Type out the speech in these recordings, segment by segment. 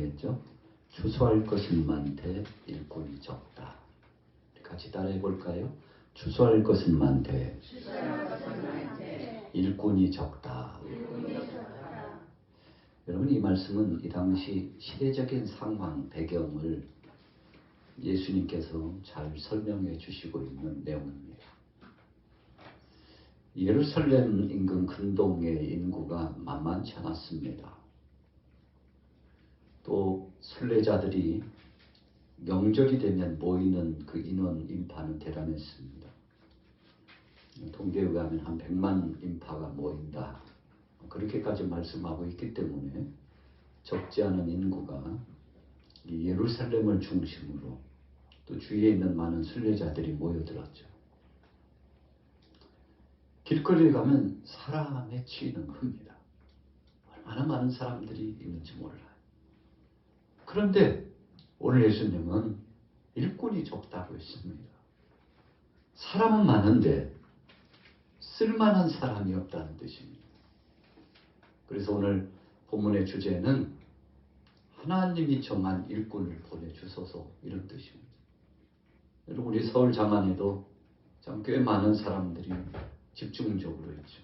그랬죠. 추수할 것은 많되 일꾼이 적다. 같이 따라해 볼까요? 추수할 것은 많되 일꾼이 적다. 여러분, 이 말씀은 이 당시 시대적인 상황, 배경을 예수님께서 잘 설명해 주시고 있는 내용입니다. 예루살렘 인근 근동의 인구가 만만치 않았습니다. 또 순례자들이 명절이 되면 모이는 그 인원 인파는 대단했습니다. 통계에 의하면 한 100만 인파가 모인다. 그렇게까지 말씀하고 있기 때문에 적지 않은 인구가 이 예루살렘을 중심으로 또 주위에 있는 많은 순례자들이 모여들었죠. 길거리에 가면 사람의 치는 큽니다. 얼마나 많은 사람들이 있는지 몰라요. 그런데 오늘 예수님은 일꾼이 적다고 했습니다. 사람은 많은데 쓸만한 사람이 없다는 뜻입니다. 그래서 오늘 본문의 주제는 하나님이 정한 일꾼을 보내주소서, 이런 뜻입니다. 여러분, 우리 서울 장안에도 참 꽤 많은 사람들이 집중적으로 있죠.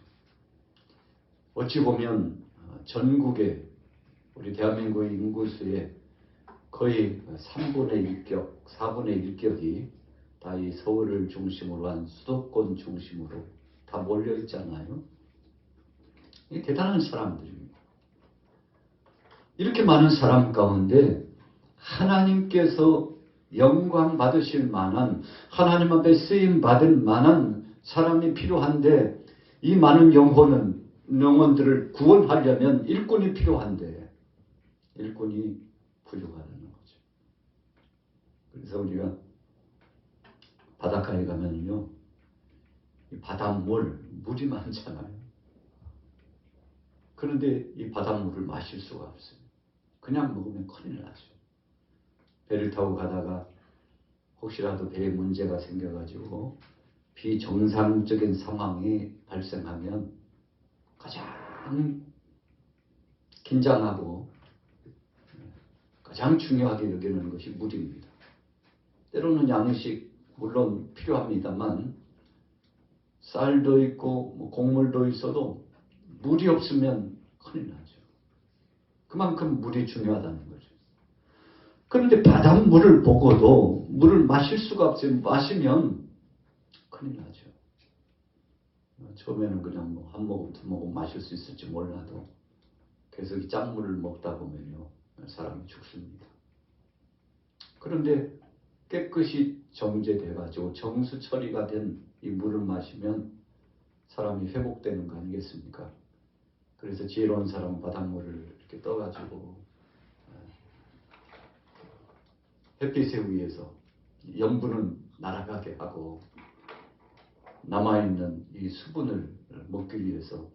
어찌 보면 전국의 우리 대한민국의 인구수의 거의 3분의 1격, 4분의 1격이 다 이 서울을 중심으로 한 수도권 중심으로 다 몰려 있잖아요. 이 대단한 사람들입니다. 이렇게 많은 사람 가운데 하나님께서 영광 받으실 만한, 하나님 앞에 쓰임 받을 만한 사람이 필요한데, 이 많은 영혼들을 구원하려면 일꾼이 필요한데 일꾼이 부족하다는 거죠. 그래서 우리가 바닷가에 가면요, 이 바닷물, 물이 많잖아요. 그런데 이 바닷물을 마실 수가 없어요. 그냥 먹으면 큰일 나죠. 배를 타고 가다가 혹시라도 배에 문제가 생겨가지고 비정상적인 상황이 발생하면 가장 긴장하고 가장 중요하게 여기는 것이 물입니다. 때로는 양식 물론 필요합니다만 쌀도 있고 곡물도 있어도 물이 없으면 큰일 나죠. 그만큼 물이 중요하다는 거죠. 그런데 바닷물을 보고도 물을 마실 수가 없어요. 마시면 큰일 나죠. 처음에는 그냥 한 모금 두 모금 마실 수 있을지 몰라도 계속 이 짠물을 먹다 보면요, 사람이 죽습니다. 그런데 깨끗이 정제돼가지고 정수 처리가 된 이 물을 마시면 사람이 회복되는 거 아니겠습니까? 그래서 지혜로운 사람은 바닷물을 이렇게 떠가지고 햇빛에 의해서 염분은 날아가게 하고 남아있는 이 수분을 먹기 위해서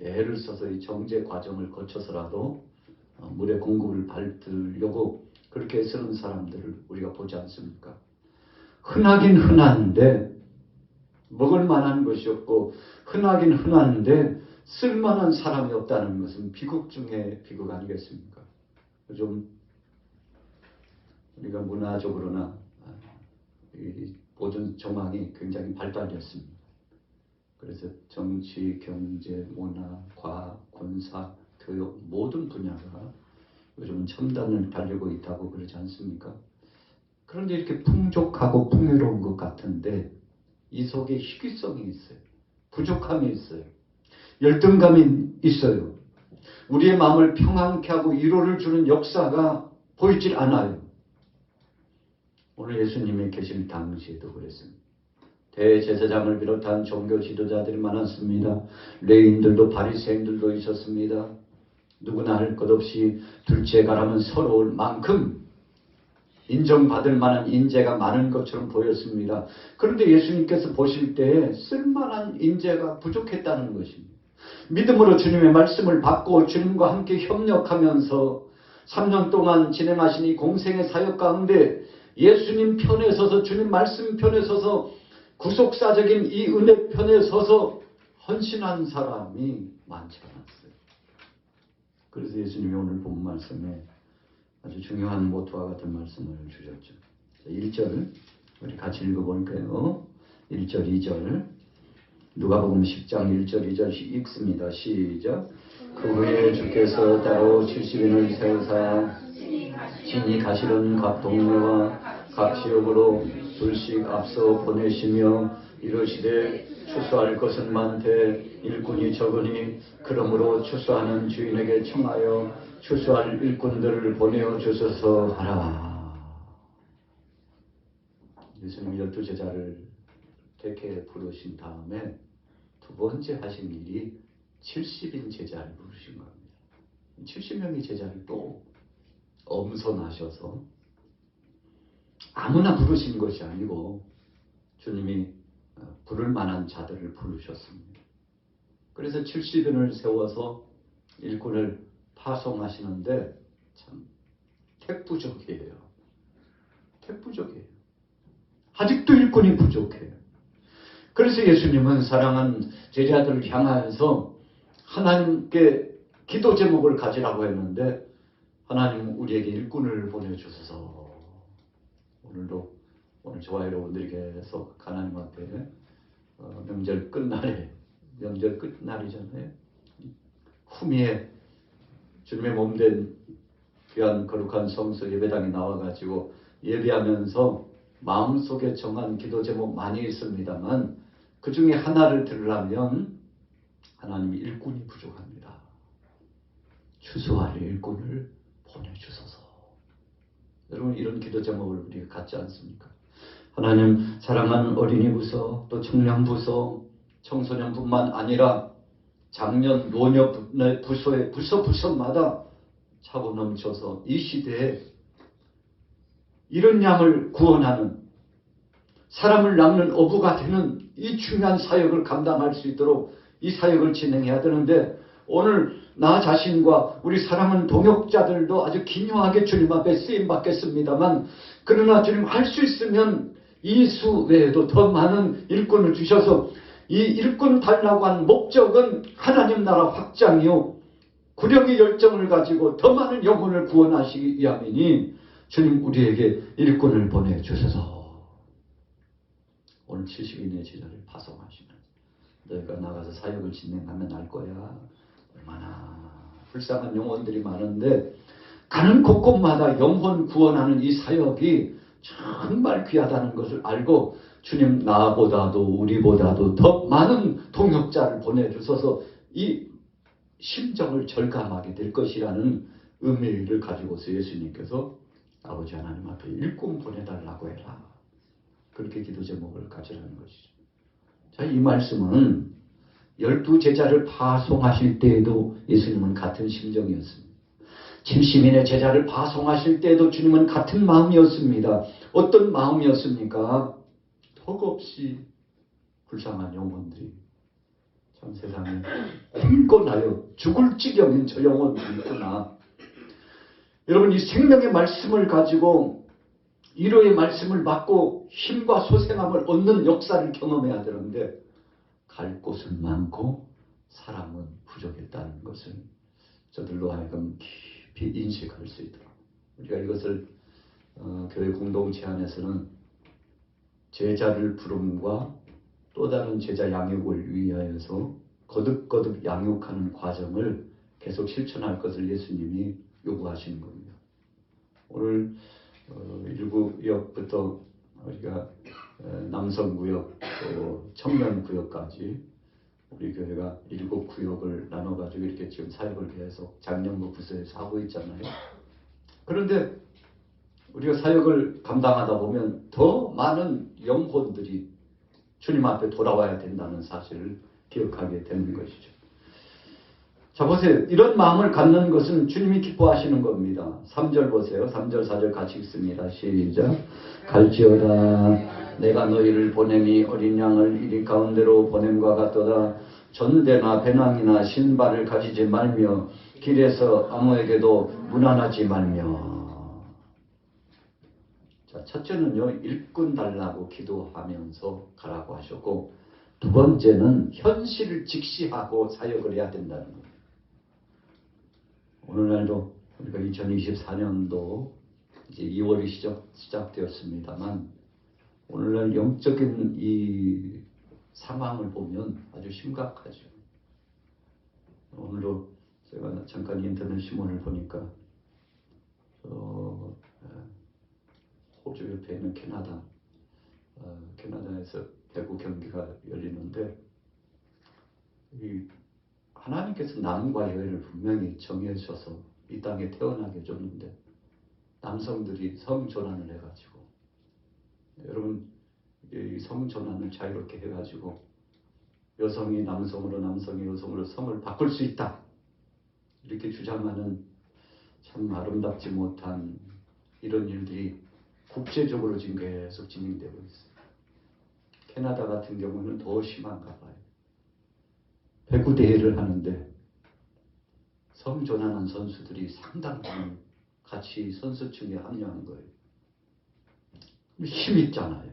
애를 써서 이 정제 과정을 거쳐서라도 물의 공급을 받으려고 그렇게 쓰는 사람들을 우리가 보지 않습니까? 흔하긴 흔한데 먹을 만한 것이 없고, 흔하긴 흔한데 쓸만한 사람이 없다는 것은 비극 중에 비극 아니겠습니까? 요즘 우리가 문화적으로나 이 모든 정황이 굉장히 발달됐습니다. 그래서 정치, 경제, 문화, 과학, 군사, 교육 모든 분야가 요즘은 첨단을 달리고 있다고 그러지 않습니까? 그런데 이렇게 풍족하고 풍요로운 것 같은데 이 속에 희귀성이 있어요. 부족함이 있어요. 열등감이 있어요. 우리의 마음을 평안케 하고 위로를 주는 역사가 보이질 않아요. 오늘 예수님이 계신 당시에도 그랬습니다. 대제사장을 비롯한 종교 지도자들이 많았습니다. 레위인들도 바리새인들도 있었습니다. 누구나 할 것 없이 둘째가라면 서러울 만큼 인정받을 만한 인재가 많은 것처럼 보였습니다. 그런데 예수님께서 보실 때 쓸만한 인재가 부족했다는 것입니다. 믿음으로 주님의 말씀을 받고 주님과 함께 협력하면서 3년 동안 진행하신 이 공생의 사역 가운데 예수님 편에 서서, 주님 말씀 편에 서서, 구속사적인 이 은혜 편에 서서 헌신한 사람이 많지 않았어요. 그래서 예수님이 오늘 본 말씀에 아주 중요한 모토와 같은 말씀을 주셨죠. 1절 우리 같이 읽어볼까요? 1절 2절 누가복음 10장 1절 2절 읽습니다. 시작. 그 후에 주께서 따로 70인을 세우사 친히 가시던 각 동네와 각 지역으로 둘씩 앞서 보내시며 이르시되 추수할 것은 많되 일꾼이 적으니 그러므로 추수하는 주인에게 청하여 추수할 일꾼들을 보내어 주소서 하라. 예수님 12제자를 택해 부르신 다음에 두 번째 하신 일이 70인 제자를 부르신 겁니다. 70명의 제자를 또 엄선하셔서 아무나 부르신 것이 아니고 주님이 부를 만한 자들을 부르셨습니다. 그래서 70인을 세워서 일꾼을 파송하시는데 참 택부족이에요. 택부족이에요. 아직도 일꾼이 부족해요. 그래서 예수님은 사랑하는 제자들을 향하여서 하나님께 기도 제목을 가지라고 했는데 하나님 우리에게 일꾼을 보내주셔서 오늘 저와 여러분들에게서 하나님 앞에 명절 끝날이잖아요. 후미에 주님의 몸된 귀한 거룩한 성소 예배당에 나와가지고 예배하면서 마음속에 정한 기도 제목 많이 있습니다만 그 중에 하나를 들으려면 하나님이 일꾼이 부족합니다. 추수할 일꾼을 보내주소서. 여러분 이런 기도 제목을 우리가 갖지 않습니까? 하나님 사랑하는 어린이 부서 또 청년 부서 청소년뿐만 아니라 장년 노녀 부서의 부서마다 차고 넘쳐서 이 시대에 이런 양을 구원하는 사람을 낳는 어부가 되는 이 중요한 사역을 감당할 수 있도록 이 사역을 진행해야 되는데 오늘 나 자신과 우리 사랑하는 동역자들도 아주 기묘하게 주님 앞에 쓰임 받겠습니다만 그러나 주님 할 수 있으면 이 수 외에도 더 많은 일꾼을 주셔서 이 일꾼 달라고 한 목적은 하나님 나라 확장이요 구령의 열정을 가지고 더 많은 영혼을 구원하시기 위함이니 주님 우리에게 일꾼을 보내주셔서 오늘 70인의 제자를 파송하시면 너희가 나가서 사역을 진행하면 알 거야. 얼마나 불쌍한 영혼들이 많은데 가는 곳곳마다 영혼 구원하는 이 사역이 정말 귀하다는 것을 알고 주님 나보다도 우리보다도 더 많은 동역자를 보내주셔서 이 심정을 절감하게 될 것이라는 의미를 가지고서 예수님께서 아버지 하나님 앞에 일꾼 보내달라고 해라. 그렇게 기도 제목을 가지라는 것이죠. 자, 이 말씀은 12제자를 파송하실 때에도 예수님은 같은 심정이었습니다. 70인의 제자를 파송하실 때에도 주님은 같은 마음이었습니다. 어떤 마음이었습니까? 턱없이 불쌍한 영혼들이 참 세상에 굶고나요 죽을 지경인 저 영혼들이 있구나. 여러분 이 생명의 말씀을 가지고 위로의 말씀을 받고 힘과 소생함을 얻는 역사를 경험해야 되는데 갈 곳은 많고 사람은 부족했다는 것을 저들로 하여금 깊이 인식할 수 있도록 우리가 이것을 교회 공동체 안에서는 제자를 부름과 또 다른 제자 양육을 위하여서 거듭거듭 양육하는 과정을 계속 실천할 것을 예수님이 요구하시는 겁니다. 오늘 1구역부터 우리가 남성구역 또 청년구역까지 우리 교회가 7구역을 나눠가지고 이렇게 지금 사역을 계속 작년부 부서에서 하고 있잖아요. 그런데 우리가 사역을 감당하다 보면 더 많은 영혼들이 주님 앞에 돌아와야 된다는 사실을 기억하게 되는 것이죠. 자 보세요. 이런 마음을 갖는 것은 주님이 기뻐하시는 겁니다. 3절 보세요. 3절 4절 같이 읽습니다. 시작. 갈지어다 내가 너희를 보냄이 어린 양을 이리 가운데로 보냄과 같도다. 전대나 배낭이나 신발을 가지지 말며 길에서 아무에게도 무난하지 말며. 자, 첫째는요. 일꾼 달라고 기도하면서 가라고 하셨고 두 번째는 현실을 직시하고 사역을 해야 된다는 겁니다. 오늘날도 우리가 2024년도 이제 2월이 시작되었습니다만 오늘날 영적인 이 상황을 보면 아주 심각하죠. 오늘도 제가 잠깐 인터넷 신문을 보니까 호주 옆에 있는 캐나다에서 배구 경기가 열리는데 이 하나님께서 남과 여인을 분명히 정해주셔서 이 땅에 태어나게 해줬는데 남성들이 성전환을 해가지고 여러분 이 성전환을 자유롭게 해가지고 여성이 남성으로 남성이 여성으로 성을 바꿀 수 있다 이렇게 주장하는 참 아름답지 못한 이런 일들이 국제적으로 지금 계속 진행되고 있어요. 캐나다 같은 경우는 더 심한가 봐요. 배구 대회를 하는데 성전환한 선수들이 상당히 같이 선수층에 합류한 거예요. 힘 있잖아요.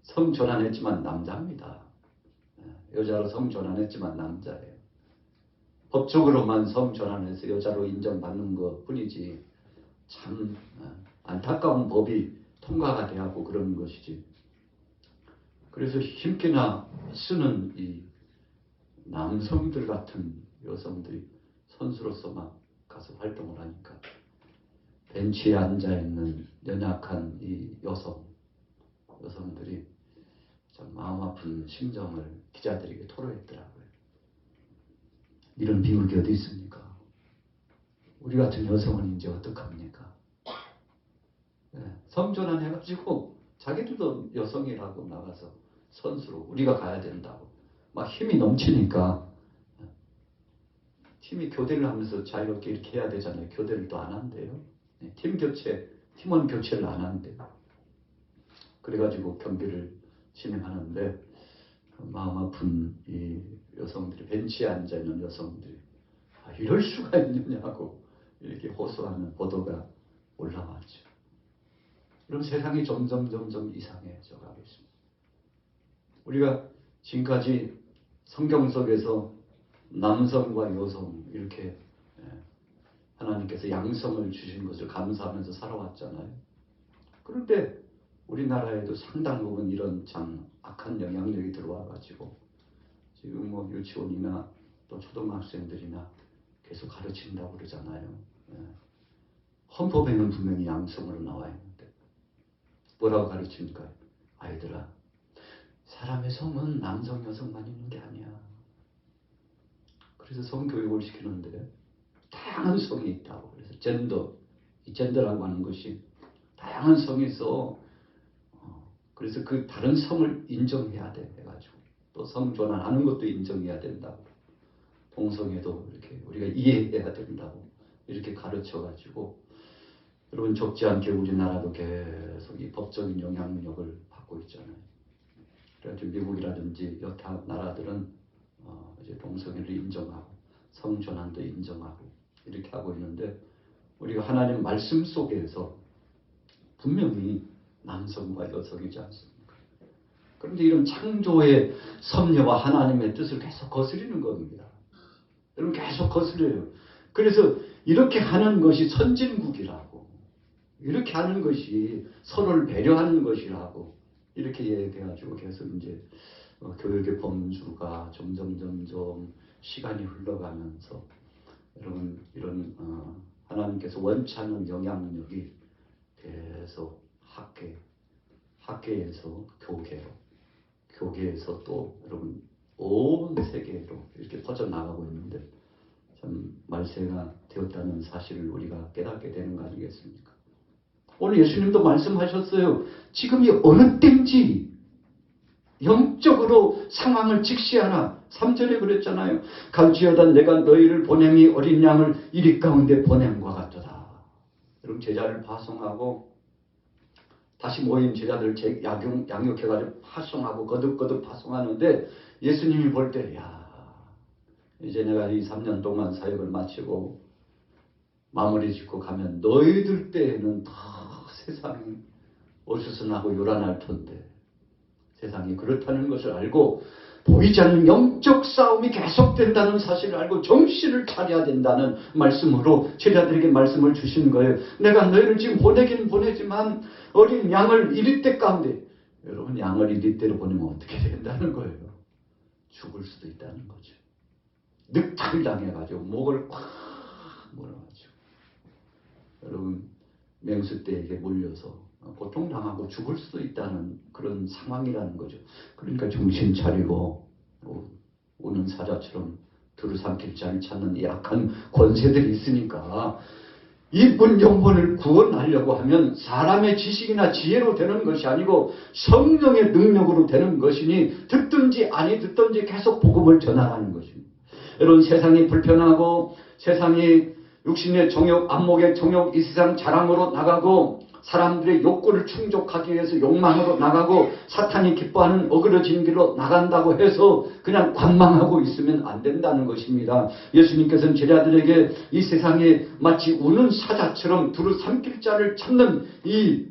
성전환했지만 남자입니다. 여자로 성전환했지만 남자예요. 법적으로만 성전환해서 여자로 인정받는 것 뿐이지 참 안타까운 법이 통과가 돼하고 그런 것이지. 그래서 힘께나 쓰는 이 남성들 같은 여성들이 선수로서 막 가서 활동을 하니까 벤치에 앉아있는 연약한 이 여성들이 참 마음 아픈 심정을 기자들에게 토로했더라고요. 이런 비극이 어디 있습니까? 우리 같은 여성은 이제 어떡합니까? 성전환 해가지고 자기들도 여성이라고 나가서 선수로 우리가 가야 된다고 막 힘이 넘치니까 팀이 교대를 하면서 자유롭게 이렇게 해야 되잖아요. 교대를 또 안 한대요. 팀원 교체를 안 한대요. 그래가지고 경기를 진행하는데 마음 아픈 이 여성들이 벤치에 앉아있는 여성들이 이럴 수가 있느냐고 이렇게 호소하는 보도가 올라왔죠. 그럼 세상이 점점 이상해져 가고 있습니다. 우리가 지금까지 성경 속에서 남성과 여성 이렇게 하나님께서 양성을 주신 것을 감사하면서 살아왔잖아요. 그런데 우리나라에도 상당 부분 이런 참 악한 영향력이 들어와가지고 지금 뭐 유치원이나 또 초등학생들이나 계속 가르친다고 그러잖아요. 헌법에는 분명히 양성으로 나와 있는데 뭐라고 가르칩니까? 아이들아, 사람의 성은 남성, 여성만 있는 게 아니야. 그래서 성교육을 시키는데 다양한 성이 있다고. 그래서 이 젠더라고 하는 것이 다양한 성이 있어. 그래서 그 다른 성을 인정해야 돼 해가지고 또 성전환하는 것도 인정해야 된다고. 동성애도 이렇게 우리가 이해해야 된다고 이렇게 가르쳐가지고 여러분 적지 않게 우리나라도 계속 이 법적인 영향력을 받고 있잖아요. 그래가지고 미국이라든지 여타 나라들은 이제 동성애를 인정하고 성전환도 인정하고 이렇게 하고 있는데 우리가 하나님 말씀 속에서 분명히 남성과 여성이지 않습니까? 그런데 이런 창조의 섭리와 하나님의 뜻을 계속 거스리는 겁니다. 여러분 계속 거스려요. 그래서 이렇게 하는 것이 선진국이라고, 이렇게 하는 것이 서로를 배려하는 것이라고 이렇게 얘기해가지고 계속 이제 교육의 범주가 점점 시간이 흘러가면서 여러분 이런 하나님께서 원치 않는 영향력이 계속 학계에서 교계에서 또 여러분 온 세계로 이렇게 퍼져나가고 있는데 참 말세가 되었다는 사실을 우리가 깨닫게 되는 거 아니겠습니까? 오늘 예수님도 말씀하셨어요. 지금이 어느 때인지 영적으로 상황을 직시하라. 3절에 그랬잖아요. 갈지어다 내가 너희를 보냄이 어린 양을 이리 가운데 보냄과 같도다. 여러분 제자를 파송하고 다시 모인 제자들 양육해가지고 파송하고 거듭 파송하는데 예수님이 볼 때 이제 내가 이 3년 동안 사역을 마치고 마무리 짓고 가면 너희들 때에는 더 세상이 어수선하고 요란할 텐데 세상이 그렇다는 것을 알고 보이지 않는 영적 싸움이 계속된다는 사실을 알고 정신을 차려야 된다는 말씀으로 제자들에게 말씀을 주신 거예요. 내가 너희를 지금 보내긴 보내지만 어린 양을 1리대 가운데, 여러분 양을 1리대로 보내면 어떻게 된다는 거예요? 죽을 수도 있다는 거죠. 늑탈 당해가지고 목을 콱 물어가지고, 여러분 맹수떼에게 몰려서 고통당하고 죽을 수도 있다는 그런 상황이라는 거죠. 그러니까 정신 차리고 우는 사자처럼 두루 삼킬 자를 찾는 이 악한 권세들이 있으니까 이분 영혼을 구원하려고 하면 사람의 지식이나 지혜로 되는 것이 아니고 성령의 능력으로 되는 것이니 듣든지 아니 듣든지 계속 복음을 전하라는 것입니다. 여러분 세상이 불편하고 세상이 육신의 정욕, 안목의 정욕, 이 세상 자랑으로 나가고 사람들의 욕구를 충족하기 위해서 욕망으로 나가고 사탄이 기뻐하는 어그러진 길로 나간다고 해서 그냥 관망하고 있으면 안 된다는 것입니다. 예수님께서는 제자들에게 이 세상에 마치 우는 사자처럼 두루 삼킬 자를 찾는 이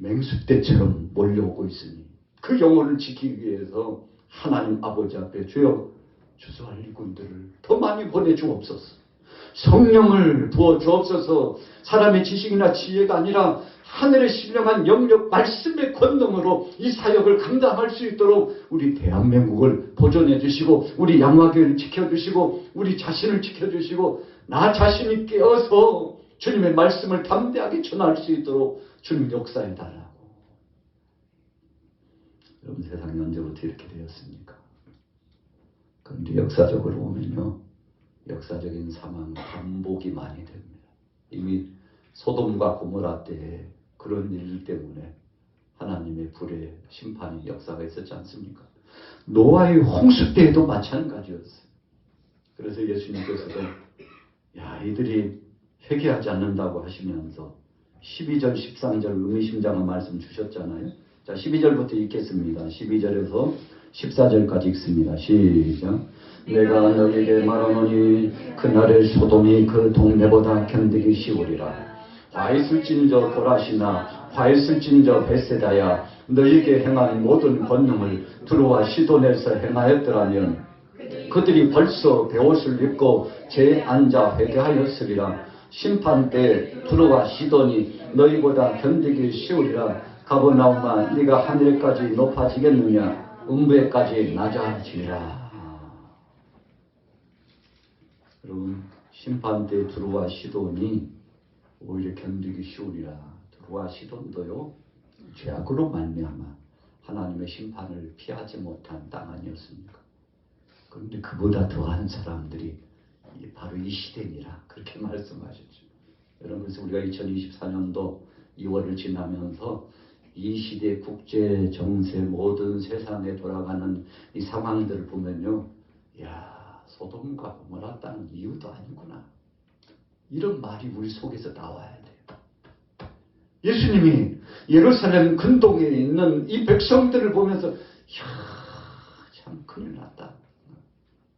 맹수떼처럼 몰려오고 있으니 그 영혼을 지키기 위해서 하나님 아버지 앞에 주여 주소할 일꾼들을 더 많이 보내주옵소서. 성령을 부어주옵소서. 사람의 지식이나 지혜가 아니라 하늘의 신령한 영역 말씀의 권능으로 이 사역을 감당할 수 있도록 우리 대한민국을 보존해 주시고 우리 양화교회를 지켜주시고 우리 자신을 지켜주시고 나 자신이 깨어서 주님의 말씀을 담대하게 전할 수 있도록 주님 역사해 달라고. 여러분 세상이 언제부터 이렇게 되었습니까? 그런데 역사적으로 보면요, 역사적인 상황 반복이 많이 됩니다. 이미 소돔과 고모라 때에 그런 일 때문에 하나님의 불의 심판의 역사가 있었지 않습니까? 노아의 홍수 때에도 마찬가지였어요. 그래서 예수님께서도 야 이들이 회개하지 않는다고 하시면서 12절 13절 의미심장한 말씀 주셨잖아요. 자 12절부터 읽겠습니다. 12절에서 14절까지 읽습니다. 시작. 내가 너에게 말하노니 그날의 소돔이 그 동네보다 견디기 쉬우리라. 화 있을진저 고라시나 화 있을진저 베세다야 너에게 행한 모든 권능을 두루와 시돈에서 행하였더라면 그들이 벌써 베옷을 입고 제 앉아 회개하였으리라. 심판 때 두루와 시돈이 너희보다 견디기 쉬우리라. 가버나움아 네가 하늘까지 높아지겠느냐 음부에까지 낮아지리라. 여러분 심판 때 두루와 시돈이 오히려 견디기 쉬우리라. 두루와 시돈도요 죄악으로 말미암아 하나님의 심판을 피하지 못한 땅 아니었습니까? 그런데 그보다 더한 사람들이 바로 이 시대니라 그렇게 말씀하셨죠. 여러분 그래서 우리가 2024년도 2월을 지나면서 이 시대 국제 정세 모든 세상에 돌아가는 이 상황들을 보면요, 야 소돔과 고모라 땅은 이유도 아니구나. 이런 말이 우리 속에서 나와야 돼요. 예수님이 예루살렘 근동에 있는 이 백성들을 보면서 참 큰일 났다.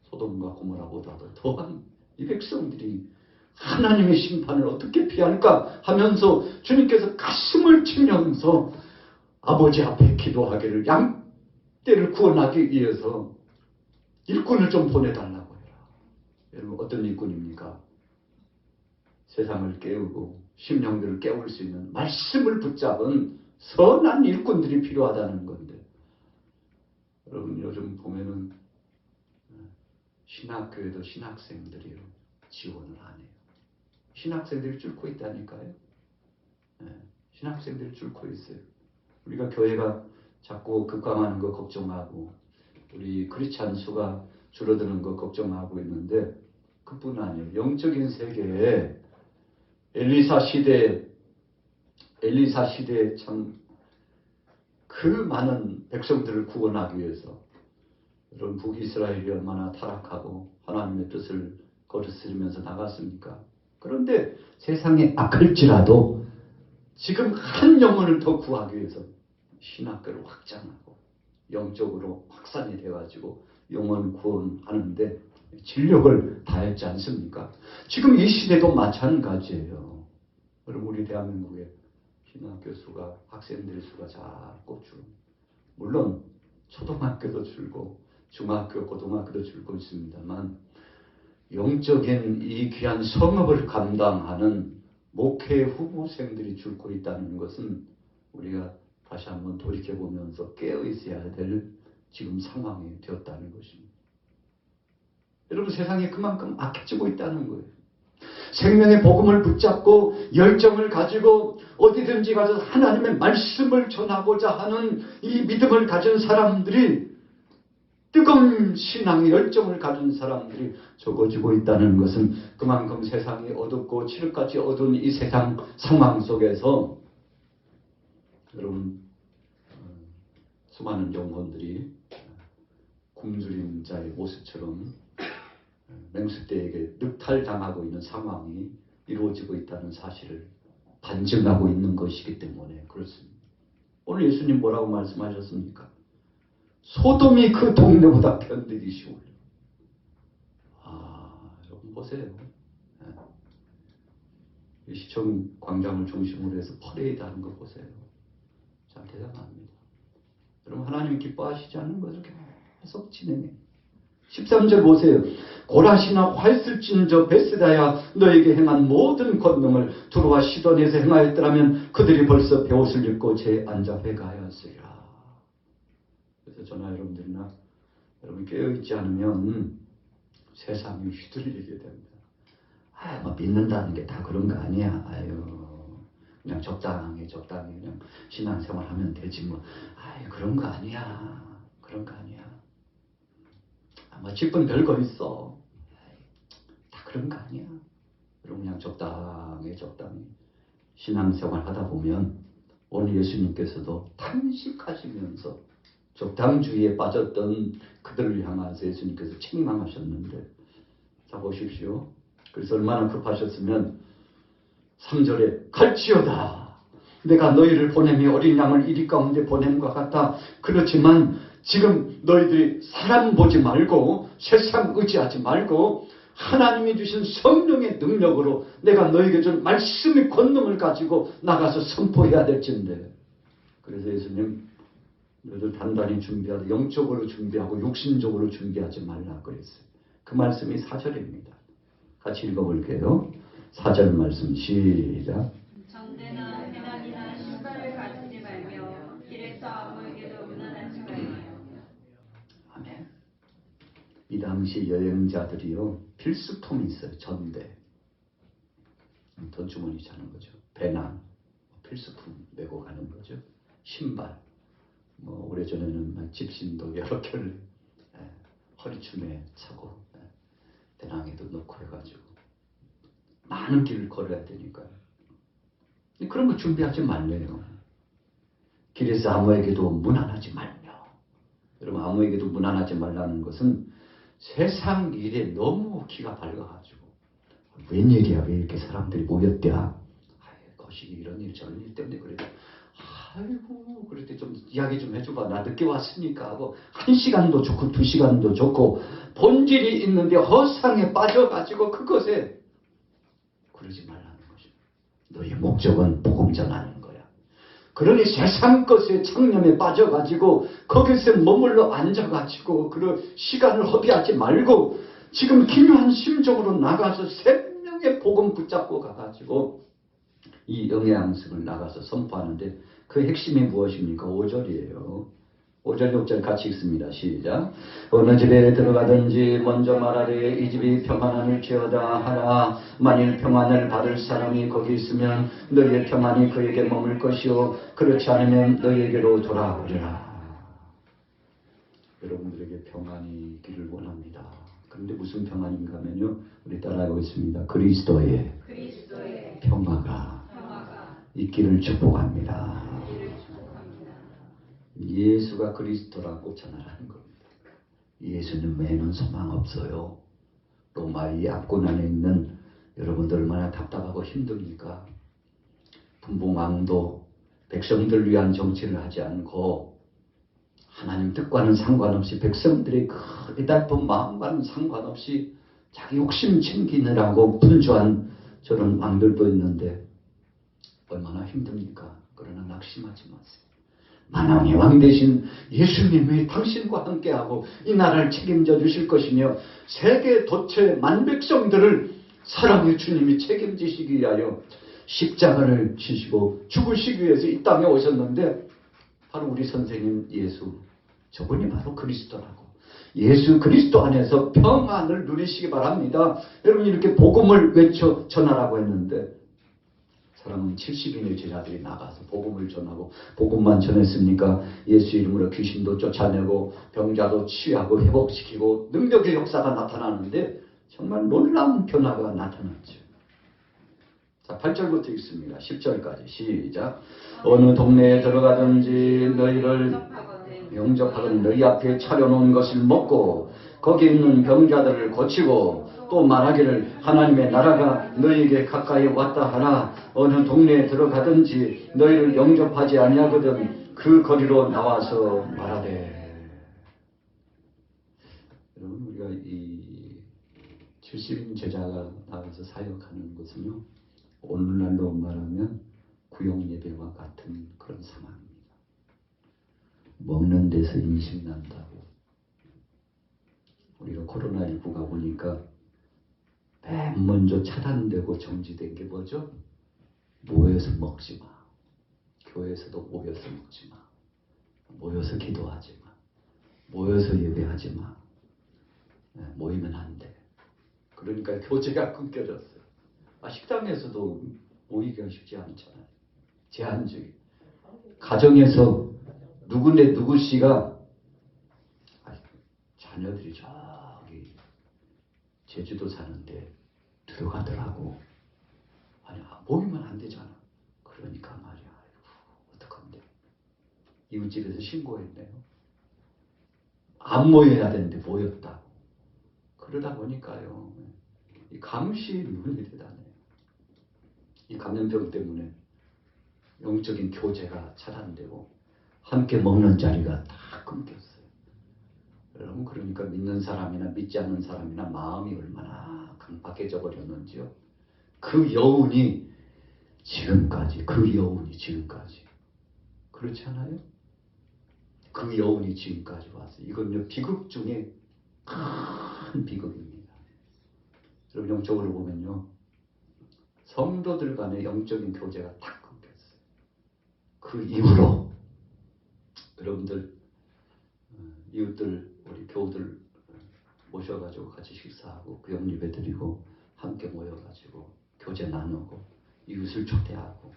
소돔과 고모라보다도 더한 이 백성들이 하나님의 심판을 어떻게 피할까 하면서 주님께서 가슴을 치면서 아버지 앞에 기도하기를 양떼를 구원하기 위해서 일꾼을 좀 보내달라고 해라. 여러분 어떤 일꾼입니까? 세상을 깨우고 심령들을 깨울 수 있는 말씀을 붙잡은 선한 일꾼들이 필요하다는 건데 여러분 요즘 보면은 신학교에도 신학생들이요 지원을 안 해요. 신학생들이 뚫고 있다니까요. 신학생들이 뚫고 있어요. 우리가 교회가 자꾸 급감하는 거 걱정하고 우리 크리스찬 수가 줄어드는 거 걱정하고 있는데 그뿐 아니에요. 영적인 세계에 엘리사 시대에 참 그 많은 백성들을 구원하기 위해서 여러분 북이스라엘이 얼마나 타락하고 하나님의 뜻을 거스르면서 나갔습니까? 그런데 세상에 악할지라도 지금 한 영혼을 더 구하기 위해서 신학교를 확장하고 영적으로 확산이 돼가지고 영혼 구원하는데 진력을 다했지 않습니까? 지금 이 시대도 마찬가지예요. 여러분 우리 대한민국의 신학교 수가 학생들의 수가 자꾸 줄고 물론 초등학교도 줄고 중학교, 고등학교도 줄고 있습니다만 영적인 이 귀한 성업을 감당하는 목회 후보생들이 줄고 있다는 것은 우리가 다시 한번 돌이켜보면서 깨어 있어야 될 지금 상황이 되었다는 것입니다. 여러분, 세상이 그만큼 악해지고 있다는 거예요. 생명의 복음을 붙잡고 열정을 가지고 어디든지 가서 하나님의 말씀을 전하고자 하는 이 믿음을 가진 사람들이, 뜨거운 신앙의 열정을 가진 사람들이 적어지고 있다는 것은 그만큼 세상이 어둡고 칠흑같이 어두운 이 세상 상황 속에서 여러분, 수많은 영혼들이 굶주린 자의 모습처럼 맹수떼에게 늑탈당하고 있는 상황이 이루어지고 있다는 사실을 반증하고 있는 것이기 때문에 그렇습니다. 오늘 예수님 뭐라고 말씀하셨습니까? 소돔이 그 동네보다 견디기 쉬워요. 여러분 보세요. 이 시청 광장을 중심으로 해서 퍼레이드하는 거 보세요. 참 대단합니다. 여러분, 하나님이 기뻐하시지 않는 것을 계속 진행해. 13절 보세요. 고라시나 활쓸진저 베스다야 너에게 행한 모든 권능을 두루와 시돈에서 행하였더라면 그들이 벌써 베옷을 입고 제 앉아 회가하였으리라. 그래서 저나 여러분들이나 여러분 깨어있지 않으면 세상이 휘둘리게 됩니다. 뭐 믿는다는 게 다 그런 거 아니야. 그냥 적당히 그냥 신앙생활 하면 되지 뭐. 그런 거 아니야. 그런 거 아니야. 뭐 집은 별거 있어. 다 그런 거 아니야. 여러분, 그냥 적당히 신앙생활 하다 보면 오늘 예수님께서도 탄식하시면서 적당주의에 빠졌던 그들을 향해서 예수님께서 책망하셨는데, 자 보십시오. 그래서 얼마나 급하셨으면 3절에 갈지어다 내가 너희를 보냄이 어린 양을 이리 가운데 보냄과 같다. 그렇지만 지금 너희들이 사람 보지 말고 세상 의지하지 말고 하나님이 주신 성령의 능력으로 내가 너희에게 준 말씀의 권능을 가지고 나가서 선포해야 될진데, 그래서 예수님 너희들 단단히 준비하고 영적으로 준비하고 육신적으로 준비하지 말라 그랬어요. 그 말씀이 4절입니다. 같이 읽어볼게요. 4절 말씀 시작. 전대나 해당이나 신발을 가지지 말며 길에서 아무에게도 무난하지 말며. 아멘. 이 당시 여행자들이요, 필수품이 있어요. 전대, 돈주머니 자는 거죠. 배낭, 필수품 메고 가는 거죠. 신발, 오래전에는 집신도 여러 켤레 허리춤에 차고 배낭에도 넣고 해가지고 많은 길을 걸어야 되니까요. 그런 거 준비하지 말래요. 길에서 아무에게도 무난하지 말며. 여러분, 아무에게도 무난하지 말라는 것은 세상 일에 너무 기가 밝아가지고 웬일이야, 왜 이렇게 사람들이 모였대야. 거시기 이런 일 저런 일 때문에 그래. 그럴 때 좀 이야기 좀 해줘봐. 나 늦게 왔으니까 하고 1시간도 좋고 2시간도 좋고 본질이 있는데 허상에 빠져가지고 그것에 그러지 말라는 거죠. 너의 목적은 복음 전하는 거야. 그러니 세상 것에 창념에 빠져가지고 거기서 머물러 앉아가지고 그런 시간을 허비하지 말고 지금 기묘한 심정으로 나가서 생명의 복음 붙잡고 가가지고 이 영양승을 나가서 선포하는데 그 핵심이 무엇입니까? 5절이에요. 5절 6절 같이 읽습니다. 시작. 어느 집에 들어가든지 먼저 말하되 이 집이 평안할지어다 하라. 만일 평안을 받을 사람이 거기 있으면 너희의 평안이 그에게 머물 것이요 그렇지 않으면 너희에게로 돌아오리라. 여러분들에게 평안이 있기를 원합니다. 그런데 무슨 평안인가 하면요, 우리 따라해보겠습니다. 그리스도의 평화가 있기를 축복합니다. 예수가 그리스도라고 전하라는 겁니다. 예수님 외에는 소망 없어요. 로마의 압권 안에 있는 여러분들 얼마나 답답하고 힘듭니까? 분봉왕도 백성들을 위한 정치를 하지 않고 하나님 뜻과는 상관없이 백성들의 그 애달픈 마음과는 상관없이 자기 욕심 챙기느라고 분주한 저런 왕들도 있는데 얼마나 힘듭니까? 그러나 낙심하지 마세요. 만왕의 왕 되신 예수님이 당신과 함께하고 이 나라를 책임져 주실 것이며 세계 도처 만백성들을 사랑의 주님이 책임지시기 위하여 십자가를 지시고 죽으시기 위해서 이 땅에 오셨는데 바로 우리 선생님 예수, 저분이 바로 그리스도라고. 예수 그리스도 안에서 평안을 누리시기 바랍니다. 여러분 이렇게 복음을 외쳐 전하라고 했는데 사람은 70인의 제자들이 나가서 복음을 전하고 복음만 전했습니까? 예수 이름으로 귀신도 쫓아내고 병자도 치유하고 회복시키고 능력의 역사가 나타나는데 정말 놀라운 변화가 나타났죠. 자, 8절부터 읽습니다. 10절까지 시작. 어느 동네에 들어가든지 너희를 영접하거든 너희 앞에 차려놓은 것을 먹고 거기 있는 병자들을 고치고 또 말하기를 하나님의 나라가 너희에게 가까이 왔다 하나 어느 동네에 들어가든지 너희를 영접하지 아니하거든 그 거리로 나와서 말하되. 여러분 우리가 이 70인 제자가 나가서 사역하는 것은요 오늘날로 말하면 구역예배와 같은 그런 상황입니다. 먹는 데서 임신난다고. 우리가 코로나19가 오니까 맨 먼저 차단되고 정지된 게 뭐죠? 모여서 먹지 마. 교회에서도 모여서 먹지 마. 모여서 기도하지 마. 모여서 예배하지 마. 모이면 안 돼. 그러니까 교제가 끊겨졌어요. 식당에서도 모이기가 쉽지 않잖아요. 제한적이. 가정에서 누구네 누구씨가 자녀들이 저기 제주도 사는데 들어가더라고. 아니 모이면 안 되잖아. 그러니까 말이야. 어떡한데. 이웃집에서 신고했네요. 안 모여야 되는데 모였다고. 그러다 보니까요. 이 감시 눈이 대단해요. 이 감염병 때문에 영적인 교제가 차단되고 함께 먹는 자리가 다 끊겼어요. 여러분 그러니까 믿는 사람이나 믿지 않는 사람이나 마음이 얼마나 강박해져 버렸는지요. 그 여운이 지금까지 그렇지 않아요? 그 여운이 지금까지 왔어요. 이건요 비극 중에 큰 비극입니다. 여러분 영적으로 보면요 성도들 간의 영적인 교제가 다 끊겼어요. 그 이후로 여러분들 이웃들 우리 교우들 모셔가지고 같이 식사하고 구역 예배 드리고 함께 모여가지고 교제 나누고 이웃을 초대하고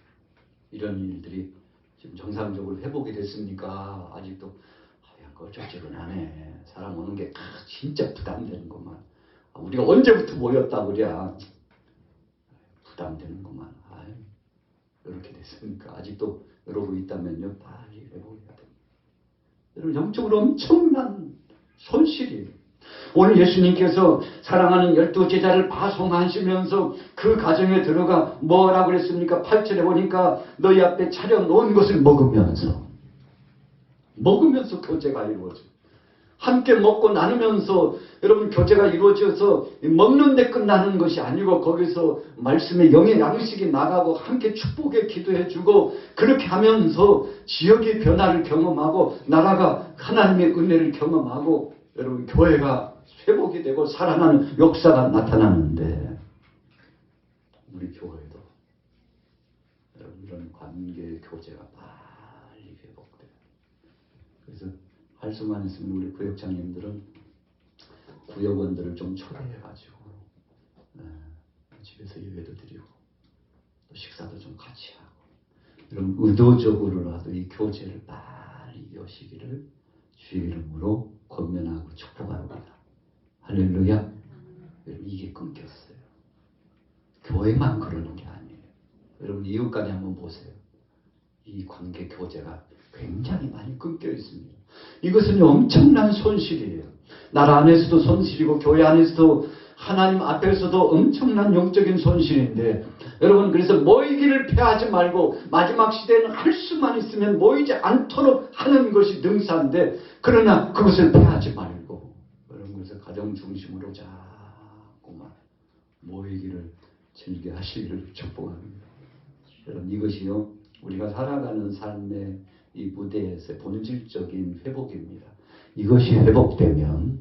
이런 일들이 지금 정상적으로 회복이 됐습니까? 아직도 껄쩍지근하네. 사람 오는 게 진짜 부담되는구만. 우리가 언제부터 모였다 그랴. 부담되는구만. 이렇게 됐으니까 아직도 이러고 있다면요 빨리 회복해야 됩니다. 여러분 영적으로 엄청난 손실이에요. 오늘 예수님께서 사랑하는 12제자를 파송하시면서 그 가정에 들어가 뭐라고 그랬습니까? 8절에 보니까 너희 앞에 차려놓은 것을 먹으면서 교제가 이루어져. 함께 먹고 나누면서 여러분 교제가 이루어져서 먹는 데 끝나는 것이 아니고 거기서 말씀의 영의 양식이 나가고 함께 축복의 기도해주고 그렇게 하면서 지역의 변화를 경험하고 나라가 하나님의 은혜를 경험하고 여러분 교회가 회복이 되고 살아나는 역사가 나타나는데 우리 교회도 여러분 이런 관계 교제가 빨리 회복돼요. 그래서 할 수만 있으면 우리 구역장님들은 구역원들을 좀 초대해가지고 집에서 예배도 드리고 또 식사도 좀 같이 하고 이런 의도적으로라도 이 교제를 빨리 이어시기를 주의 이름으로 권면하고 축복합니다. 할렐루야. 여러분 이게 끊겼어요. 교회만 그러는 게 아니에요. 여러분 이웃간에 한번 보세요. 이 관계 교제가 굉장히 많이 끊겨 있습니다. 이것은 엄청난 손실이에요. 나라 안에서도 손실이고 교회 안에서도 하나님 앞에서도 엄청난 영적인 손실인데 여러분 그래서 모이기를 피하지 말고 마지막 시대에는 할 수만 있으면 모이지 않도록 하는 것이 능사인데 그러나 그것을 피하지 말고 여러분 그래서 가정 중심으로 자꾸만 모이기를 즐겨 하시기를 축복합니다. 여러분 이것이요 우리가 살아가는 삶의 이 무대에서의 본질적인 회복입니다. 이것이 회복되면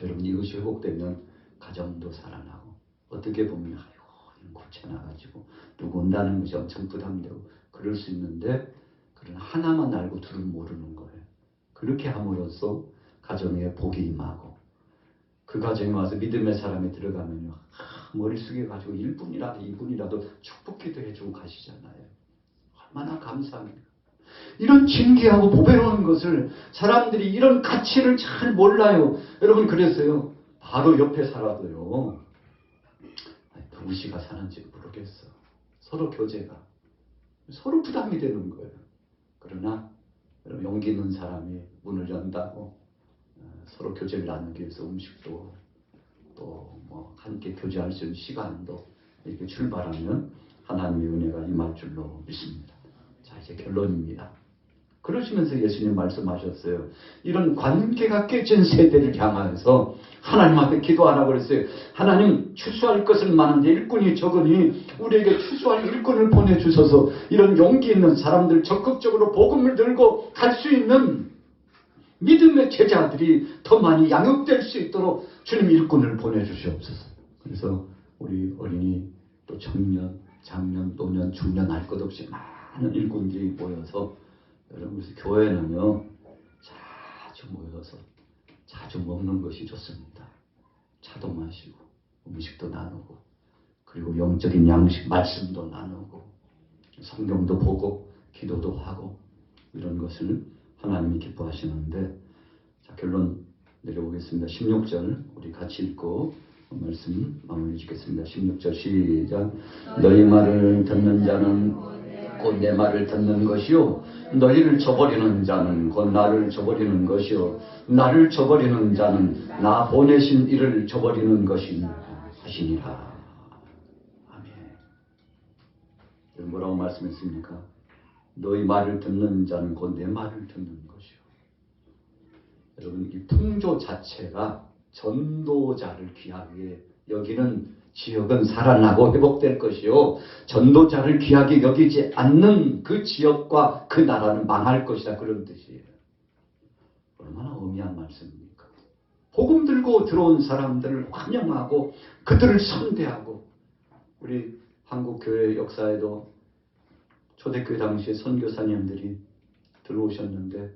여러분 이것이 회복되면 가정도 살아나고 어떻게 보면 아이고 귀찮아가지고 누구 온다는 것이 엄청 부담되고 그럴 수 있는데 그런 하나만 알고 둘은 모르는 거예요. 그렇게 함으로써 가정에 복이 임하고 그 가정에 와서 믿음의 사람이 들어가면요 머리 숙여가지고 1분이라도 2분이라도 축복기도 해주고 가시잖아요. 얼마나 감사합니까. 이런 진귀하고 보배로운 것을 사람들이 이런 가치를 잘 몰라요. 여러분 그래서요 바로 옆에 살아도요 누구 씨가 사는지 모르겠어. 서로 교제가 서로 부담이 되는 거예요. 그러나 여러분 용기 있는 사람이 문을 연다고 서로 교제를 나누기 위해서 음식도 또 뭐 함께 교제할 수 있는 시간도 이렇게 출발하면 하나님의 은혜가 임할 줄로 믿습니다. 자 이제 결론입니다. 그러시면서 예수님 말씀하셨어요. 이런 관계가 깨진 세대를 향하여서 하나님 앞에 기도하라고 그랬어요. 하나님 추수할 것은 많은데 일꾼이 적으니 우리에게 추수할 일꾼을 보내주셔서 이런 용기 있는 사람들 적극적으로 복음을 들고 갈 수 있는 믿음의 제자들이 더 많이 양육될 수 있도록 주님 일꾼을 보내주시옵소서. 그래서 우리 어린이 또 청년, 장년, 노년, 중년 할 것 없이 많은 일꾼들이 모여서 여러분 그래서 교회는요 자주 모여서 자주 먹는 것이 좋습니다. 차도 마시고 음식도 나누고 그리고 영적인 양식 말씀도 나누고 성경도 보고 기도도 하고 이런 것을 하나님이 기뻐하시는데 자 결론 내려보겠습니다. 16절 우리 같이 읽고 말씀 마무리 짓겠습니다. 16절 시작. 너희 말을 듣는 자는 곧 내 말을 듣는 것이요 너희를 저버리는 자는 곧 나를 저버리는 것이요 나를 저버리는 자는 나 보내신 이를 저버리는 하시니라. 아멘. 뭐라고 말씀했습니까? 너희 말을 듣는 자는 곧 내 말을 듣는 것이요. 여러분 이 풍조 자체가 전도자를 귀하게 여기는 지역은 살아나고 회복될 것이요 전도자를 귀하게 여기지 않는 그 지역과 그 나라는 망할 것이다 그런 뜻이에요. 얼마나 의미한 말씀입니까? 복음 들고 들어온 사람들을 환영하고 그들을 선대하고 우리 한국교회 역사에도 초대교회 당시에 선교사님들이 들어오셨는데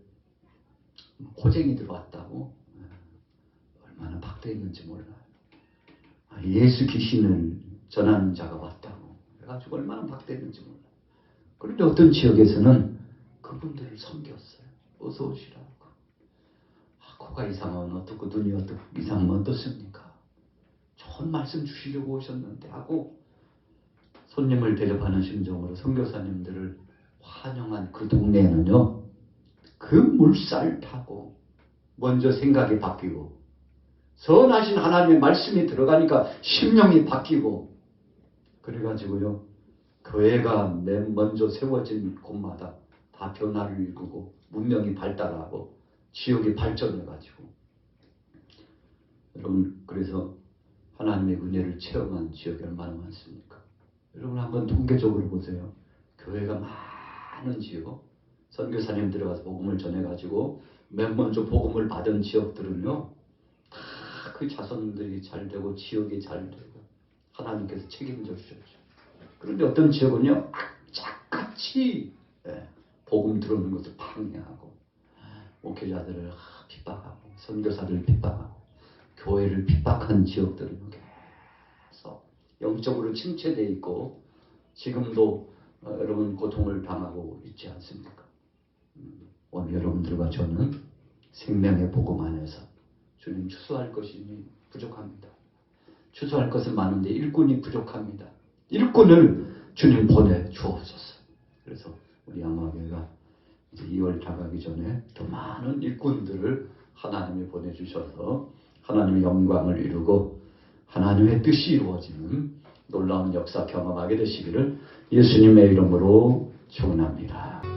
호쟁이 들어왔다고 얼마나 박대했는지 몰라요. 예수 귀신을 전하는 자가 왔다고 그래가지고 얼마나 박대했는지 몰라요. 그런데 어떤 지역에서는 그분들을 섬겼어요. 어서 오시라고. 코가 이상하면 어떻고 눈이 어떻고 이상하면 어떻습니까? 좋은 말씀 주시려고 오셨는데 하고 손님을 대접하는 심정으로 선교사님들을 환영한 그 동네에는요 그 물살 타고 먼저 생각이 바뀌고 선하신 하나님의 말씀이 들어가니까 심령이 바뀌고 그래가지고요 교회가 맨 먼저 세워진 곳마다 다 변화를 일구고 문명이 발달하고 지역이 발전해가지고 여러분 그래서 하나님의 은혜를 체험한 지역이 얼마나 많습니까? 여러분 한번 통계적으로 보세요. 교회가 많은 지역 선교사님 들어가서 복음을 전해가지고 맨 먼저 복음을 받은 지역들은요 다 그 자손들이 잘 되고 지역이 잘 되고 하나님께서 책임져 주셨죠. 그런데 어떤 지역은요 악착같이 복음 들어오는 것을 방해하고 목회자들을 핍박하고 선교사들을 핍박하고 교회를 핍박한 지역들은 계속 영적으로 침체되어 있고 지금도 여러분 고통을 당하고 있지 않습니까? 오늘 여러분들과 저는 생명의 복음 안에서 주님 추수할 것이 부족합니다. 추수할 것은 많은데 일꾼이 부족합니다. 일꾼을 주님 보내주옵소서. 그래서 우리 양화교회가 이제 2월 다가기 전에 더 많은 일꾼들을 하나님이 보내주셔서 하나님의 영광을 이루고 하나님의 뜻이 이루어지는 놀라운 역사 경험하게 되시기를 예수님의 이름으로 축원합니다.